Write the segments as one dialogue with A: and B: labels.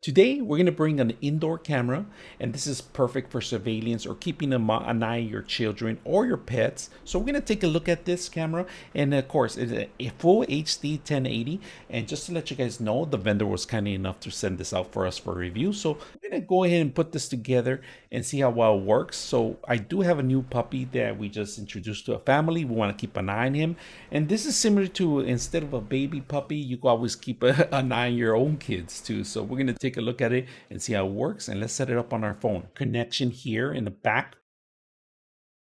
A: Today, we're going to bring an indoor camera, and this is perfect for surveillance or keeping an eye on your children or your pets. So we're going to take a look at this camera, and of course, it's a full HD 1080. And just to let you guys know, the vendor was kind enough to send this out for us for review. So we're going to go ahead and put this together and see how well it works. So I do have a new puppy that we just introduced to a family. We want to keep an eye on him. And this is similar to, instead of a baby puppy, you can always keep an eye on your own kids too. So we're going to take a look at it and see how it works, and let's set it up on our phone. Connection here in the back,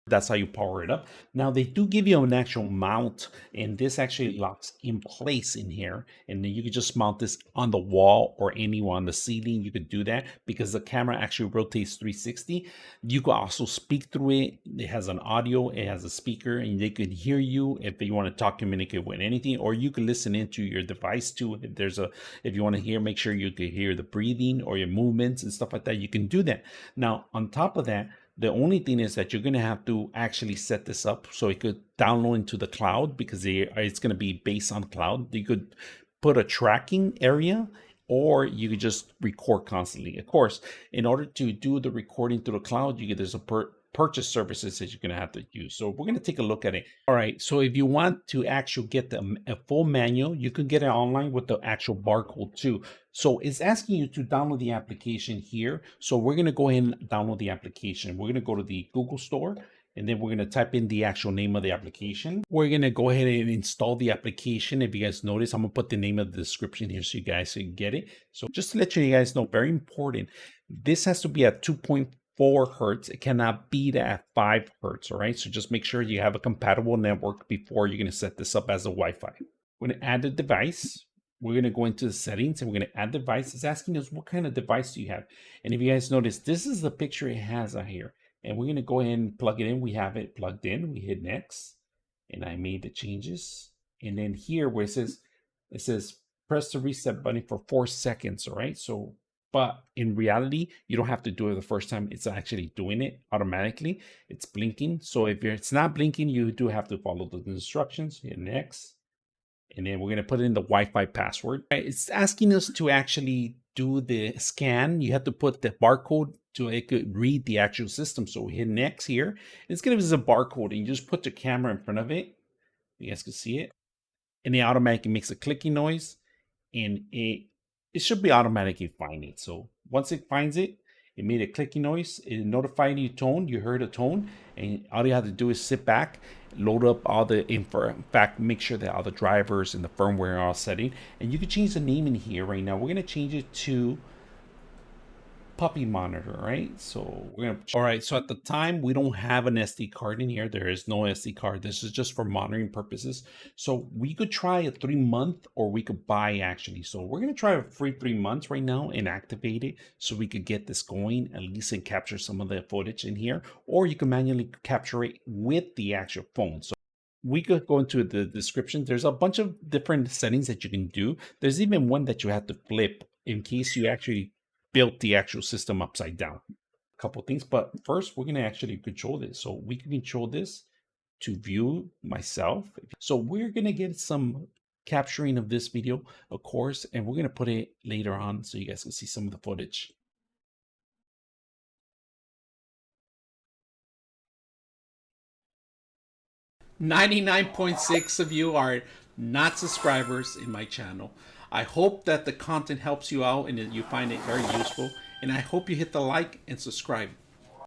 A: that's how you power it up. Now they do give you an actual mount, and this actually locks in place in here, and then you can just mount this on the wall or anywhere on the ceiling. You could do that because the camera actually rotates 360. You could also speak through it. It has an audio, it has a speaker, and they could hear you if you want to talk, communicate with anything, or you could listen into your device too. If you want to hear, make sure you can hear the breathing or your movements and stuff like that. You can do that. Now on top of that, the only thing is that you're going to have to actually set this up so it could download into the cloud, because it's going to be based on cloud. You could put a tracking area, or you could just record constantly. Of course, in order to do the recording through the cloud, there's a purchase services that you're going to have to use. So we're going to take a look at it. All right. So if you want to actually get a full manual, you can get it online with the actual barcode too. So it's asking you to download the application here. So we're going to go ahead and download the application. We're going to go to the Google Store, and then we're going to type in the actual name of the application. We're going to go ahead and install the application. If you guys notice, I'm going to put the name of the description here so you guys can get it. So just to let you guys know, very important, this has to be at 2.4 hertz. It cannot be at 5 hertz. All right. So just make sure you have a compatible network before you're going to set this up as a Wi-Fi. We're going to add the device. We're going to go into the settings and we're going to add device. It's asking us what kind of device do you have. And if you guys notice, this is the picture it has out here. And we're going to go ahead and plug it in. We have it plugged in. We hit next. And I made the changes. And then here where it says press the reset button for 4 seconds. All right. So, but in reality, you don't have to do it the first time. It's actually doing it automatically. It's blinking. So if it's not blinking, you do have to follow the instructions. Hit next. And then we're going to put in the Wi-Fi password. It's asking us to actually do the scan. You have to put the barcode so it could read the actual system. So we hit next here. It's going to give us a barcode, and you just put the camera in front of it. You guys can see it. And it automatically makes a clicking noise. And it should be automatically finding it. So once it finds it, it made a clicking noise. It notified you tone. You heard a tone. And all you have to do is sit back, load up all the info. In fact, make sure that all the drivers and the firmware are all setting. And you can change the name in here right now. We're going to change it to Puppy Monitor, right? So we're going to, all right. So at the time, we don't have an SD card in here. There is no SD card. This is just for monitoring purposes. So we could try a 3-month, or we could buy actually. So we're going to try a free 3 months right now and activate it so we could get this going at least and capture some of the footage in here, or you can manually capture it with the actual phone. So we could go into the description. There's a bunch of different settings that you can do. There's even one that you have to flip in case you actually built the actual system upside down. A couple things, but first we're going to actually control this. So we can control this to view myself. So we're going to get some capturing of this video, of course, and we're going to put it later on so you guys can see some of the footage. 99.6 of you are not subscribers in my channel. I hope that the content helps you out and that you find it very useful. And I hope you hit the like and subscribe.